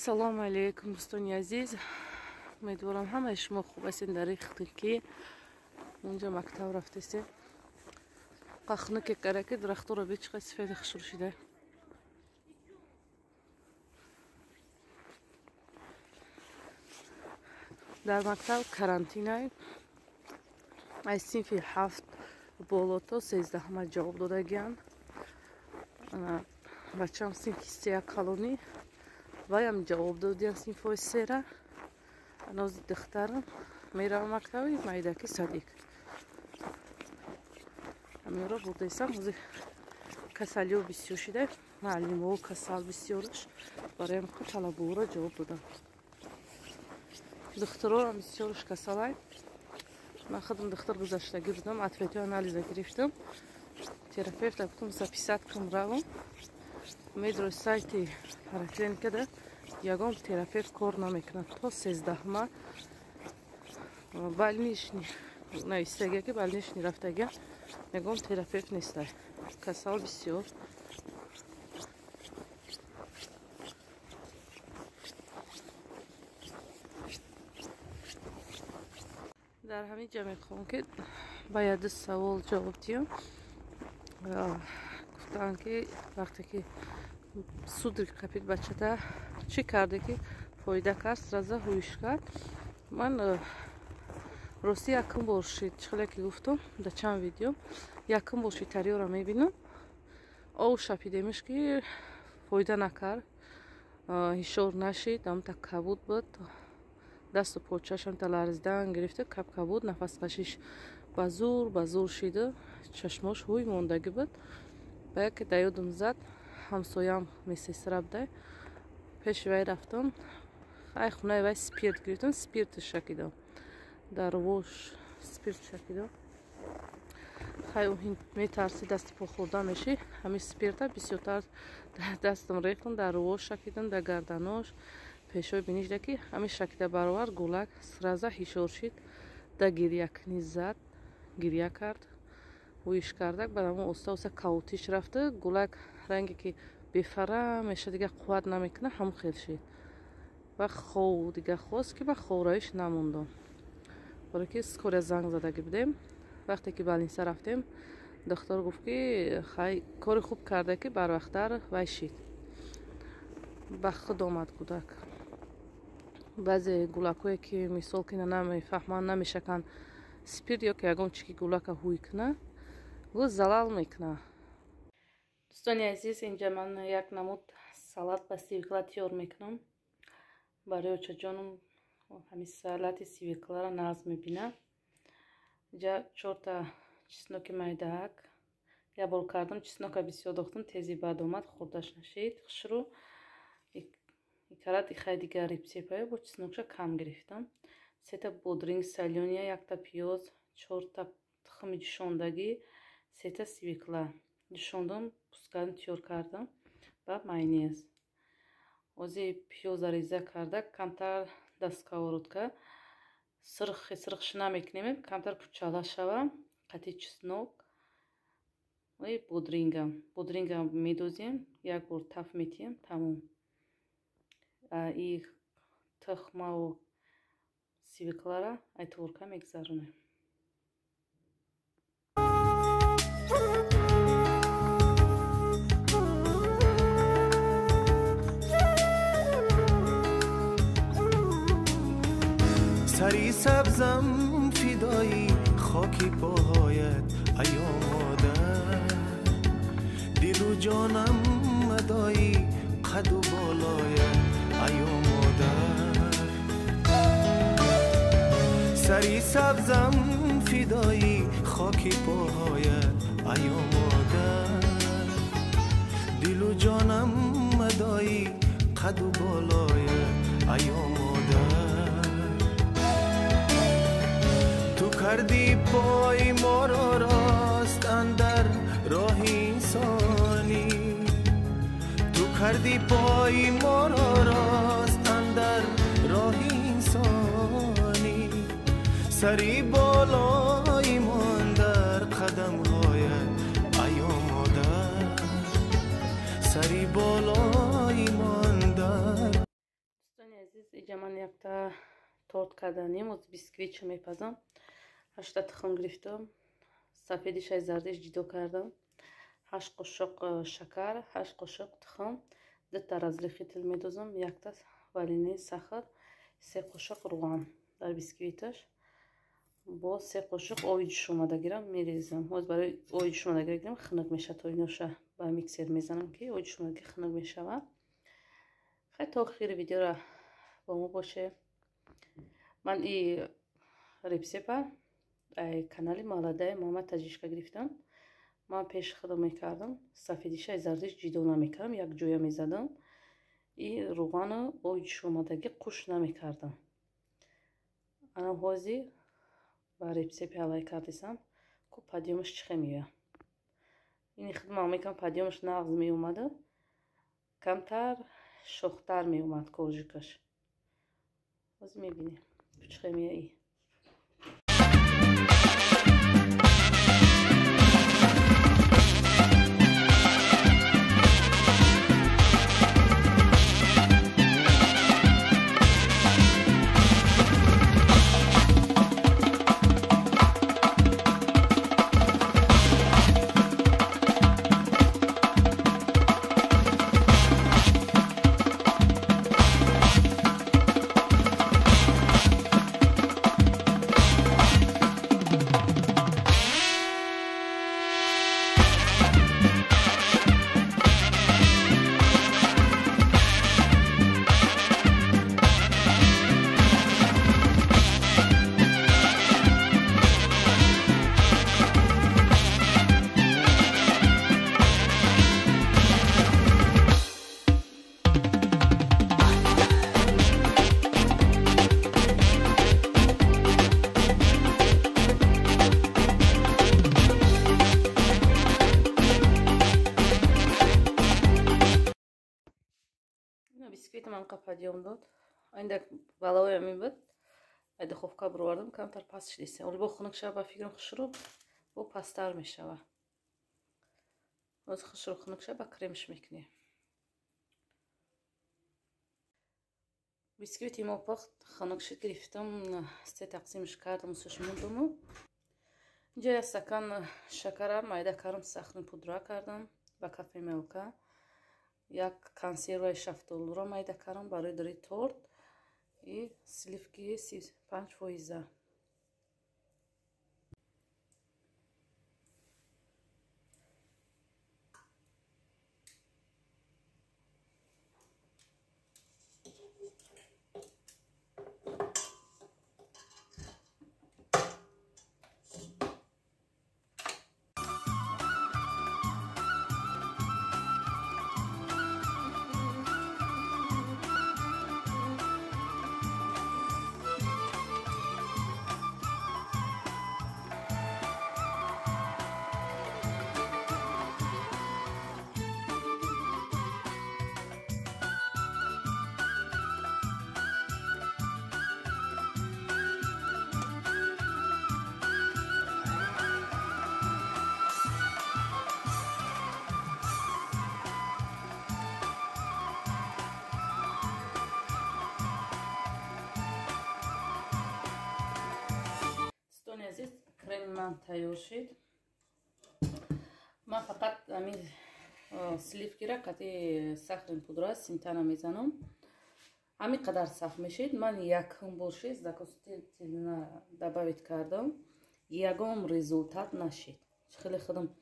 Ассалому алейкум, دوستان عزیز. امیدوارم همه شما خوب هستین. در این خطی اونجا مکتب رفتید. قخنه که کرده درخت رو بیچ سفید خشور شده. در مکتب کرانتینه از صنف 7 بالا تا 13 همه جواب داده گیان. بچه‌ام صنف 3 کالونی وایم جواب دادن صنف 3 را. ناز دخترم میرم مکتبی مایدکی صدیق. امیرا بودیسم از کسالیو بسیار شده. معلم کسال بسیارش برایم خود طلبه را جواب دادم. دخترم بسیارش کسالای. من خودم دختر گذاشتگی بودم. اتفاقی آنالیزه گرفتم. تراپیوت گفتم записать کم روم. میدرس سایتی پراکلین کده. یگام تراپیوت کار نمیکنه تا 13 ماه больничный نویسته که больничный رفته یگام تراپیوت نیسته کسال بسیار در همین جمع خون که باید سوال جواب دیم گفتن که وقتی که суд капит бачада чӣ карде ки фоида кард сразу ҳуиш кард. Ман рости якум бор шид чихеле ки гуфтам да чанд видео якум бор шид тариёра мебинам ов шапидемиш ки фоида накард ҳишор нашид амта кабуд буд дасту почашам та ларзидан гирифта кабуд нафаскашиш ба зур шида чашмош ҳуй мондагӣ буд ба яке да ёдам зад ҳамсоям месесра буда пеши вай рафтам хай хунаи вай спирт гирифтам спиртш шакидам дар вош спирт шакидам хай метарси дасти по хӯрда меши ҳамин спирта бисёртар дастам рехтам дар вош шакидам дар гарданош пешои бинишда ки ҳамин шакида баровар гулак сраза ҳишор шид да гирьякни зад гирья кард ҳуиш кардак баъд ҳамон оста оста каотиш рафта гулак ранге ки бефара меша дига қувват намекуна ҳамон хел шид ва хов дига хост ки ба ховраиш намондам баро ки скория занг задагӣ будем вақте ки балинса рафтем духтор гуфт ки хай кори хуб карда ки барвақтар вай шид ба худ омад кӯдак баъзе гулакое ки мисол ки намефаҳманд намешаканд спирт ё ки ягон чӣ ки гулака ҳуй куна гӯ залал мекуна. دوستان عزیز اینجا من یک نمود سالاد با سیویکلا تیار میکنم برای اوچه جانم همین سالات سیویکلا را ناز میبینم اینجا 4 تا چسنوک майдак я бол кардам чеснока бисёр дохтам тези бад омад хурдаш нашид хушру икарат ихай дига рецепт бо чеснокша кам гирифтам 3 та бодринг салёния 1 та пиёз 4 та тухми ҷӯшондагӣ 3 та сивикла ҷӯшондам пускадам тиёр кардам ба майонез ози пиёза реза карда камтар дар сковородка сирхш намекунем камтар пурчала шава қатъи чеснок ва бодрингам медозем як бор таф метиҳем тамом и тухмаву сивиклара айтворка мегзаронем. سری سبزم فدایی خاکی پاهایت ایام مادر دل و جانم مدایی قد و بالایت ایام مادر سری سبزم فدایی خاکی پاهایت ایام مادر دل و جانم مدایی قد و بالایت ایام مادر کردی پای ما را راست اندر راه انسانی تو کردی پای ما را راست اندر راه انسانی سری بالای من در قدم هایت ایام مادر سری بالای من در торт карданем оз бисквит чӣ мепазам. 8 тухм гирифтам, сафедишай зардиш ҷудо кардам, 8 қошуқ шакар, 8 қошуқ тухм, 2 та разлихи тил медозам, 1 та ванилин сахар, 3 қошуқ рӯған дар бисквиташ, бо 3 қошуқ оби ҷӯшомадагиро мерезам. Оз барои оби ҷӯшомадагиро гирам хунук меша, то иноша ба миксер мезанам ки оби ҷӯшомадаги хунук мешавад. хай то охири видеоро бо мо боше. ман и рецепта ай канали молодая мама таҷришка гирифтам. ман пеш худам мекардам, сафедишаи зардиш ҷудо намекардам, як ҷоя мезадам, и рӯғану оби ҷӯшомадаги қуш намекардам. ана ҳозир ба рецепти ҳавай кардисам ку падиёмаш чӣ хел меояд. ини худам мекардам, падиёмаш нағз меомада, камтар шохтар меомад коржикаш. ҳозир мебинем чӣ хел меояд. бисквитам анқа падиём дод. Айнда балавоя мебуд. Ай духовка бировардам, камтар паст шидисе. Оли бо хунук шава ба фикрам хушруб, бо пастар мешава. Оз хушруб хунук шава ба кремш мекунем. бисквити мопахт хунук шид гирифтам, 3 тақсимш кардам, усуш мундуму. Инҷа 1 стакан шакара майда кардам, сахни пудра кардам ба кафе мелка. 1 консерваи шафтолуро майда кардам барои дари торт и сливки 35%. азиз, креми ман тайёр шид. Ман фақат амин сливкира қати сахрин пудра симтана мезанам. Амин қадар саф мешид. Ман якум бошид закостилна добавит кардам. Ягом результат нашид. Хеле худам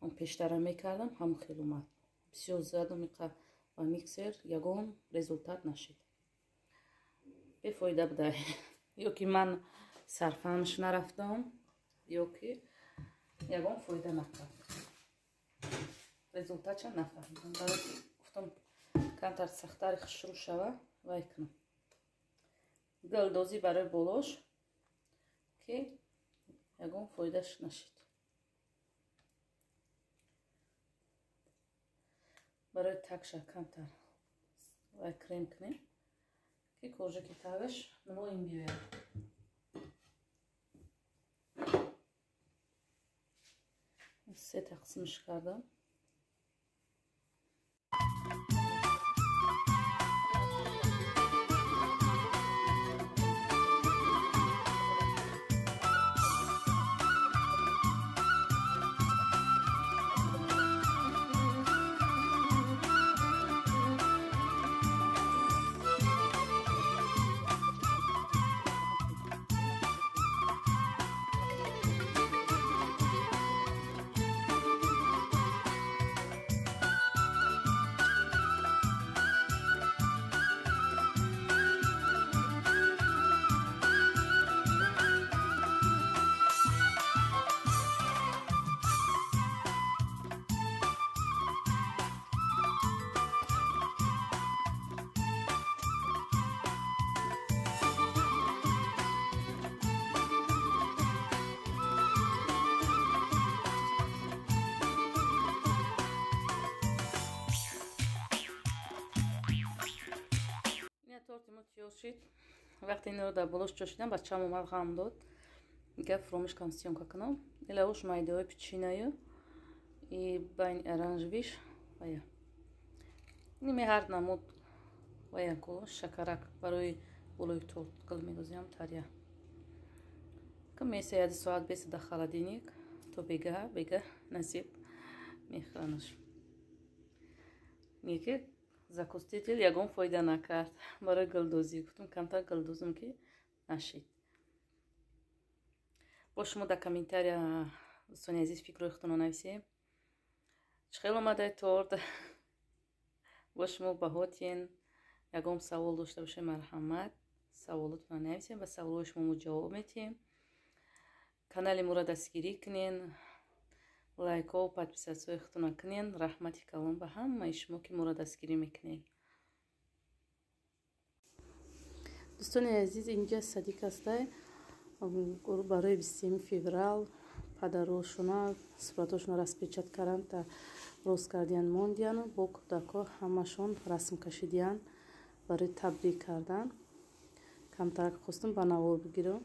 он пештара мекардам, ҳам хел омад. Бисёр зиёда меқа ба миксер, ягом результат нашид. Бефоида будай. Ёки ман сарфамш нарафтам, ёки ягон фоида накард. Результатша нафаҳмидам. Барои гуфтам камтар сахтари хушрӯ шава вай кунам. Гулдозӣ барои болош ки ягон фоидаш нашид. барои такша камтар вай крем кунем ки коржаки тагаш намоин биёяд. سه تقسیمش کردم. тёр шид. Вақте инро дар болош ҷошидам, бачаам омад ғам дод. Мега фуромӯш кам съёмка кунам. Ила уш майдаҳои печинаю и байни оранжевиш вая. Ниме ҳар намуд вая ко шакарак барои болои торт қил мегузиям тария. Ка меса 1 соат беса дар холодильник то бега насиб мехӯранаш. Мега закуститель ягон фоида накард барои гулдозӣ. Гуфтам камтар гулдозам ки нашид. Бо шумо дар комментария дӯстони азиз фикрҳои худтонро нависед. Чӣ хел омадай торт? Бо шумо баҳотин ягон савол дошта бошед, марҳамат саволотонро нависед, ба саволҳои шумо мо ҷавоб медиҳем. Канали моро дастгирӣ кунед, лайкҳо ва подписатсияҳои худтонро кунед. Раҳмати калон ба ҳамаи шумо ки моро дастгирӣ мекунед. дӯстони азиз, инҷа Садиқ астай. барои 23 феврал падарушона суратошона распечат кардан та рост кардиян мондиян. бо кӯдакҳо ҳамашон расм кашидиян барои табрик кардан. камтарак хостум ба навор бигирам.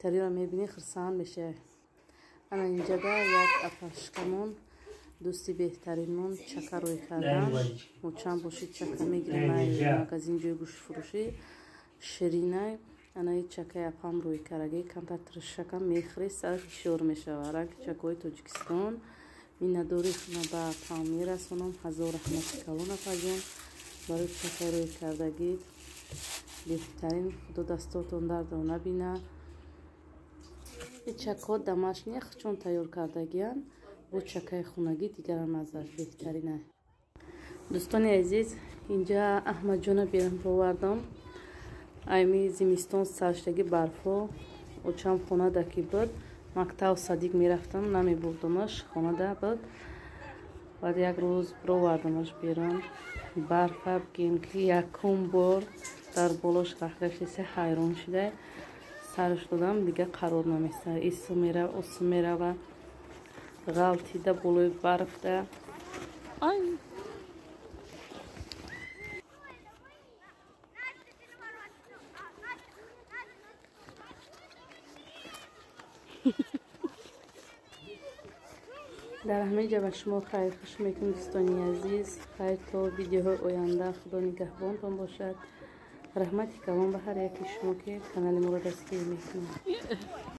тариро мебини хирсанд мешавад. ана инҷада як апашкамон дӯсти беҳтаринмон чака рӯй кардан. мо чанд бошид чака мегирем магазин ҷои гӯштфурӯшӣ ширинай. ана ин чакаи апам рӯй караги камтар тришакам мехӯри сар фишор мешавад. ранги чакаҳои Тоҷикистон миннатдорӣ ба апам мерасонам. ҳазор раҳмати калон апаҷон барои чакаи рӯй кардагит. беҳтарин худо дастотон дардро набина. чакаҳо домашния чун тайёр кардагиян. бо чакаи хунагӣ дигар маззаш беҳтарина. дӯстони азиз, инҷа аҳмадҷона берам бовардам. айми зимистон сарштаги барфҳо очам хонада ки буд. мактаб Садиқ мерафтам, намебурдамаш, хонада буд. баъд як рӯз бировардамаш берун. барфа бигем ки якум бор дар болош рахгаштеса ҳайрон шуда сарш додам, дига қарор наместад. ису мерава, усу мерава. ғалтида болои барфда. ай дар ҳамин ҷа ба шумо хайрхуш мекунем дӯстони азиз. хайр то видеоҳои оянда. худо нигаҳбонтон бошад. раҳмати калон ба ҳар яки шумо ки канали моро дастгирӣ мекунед.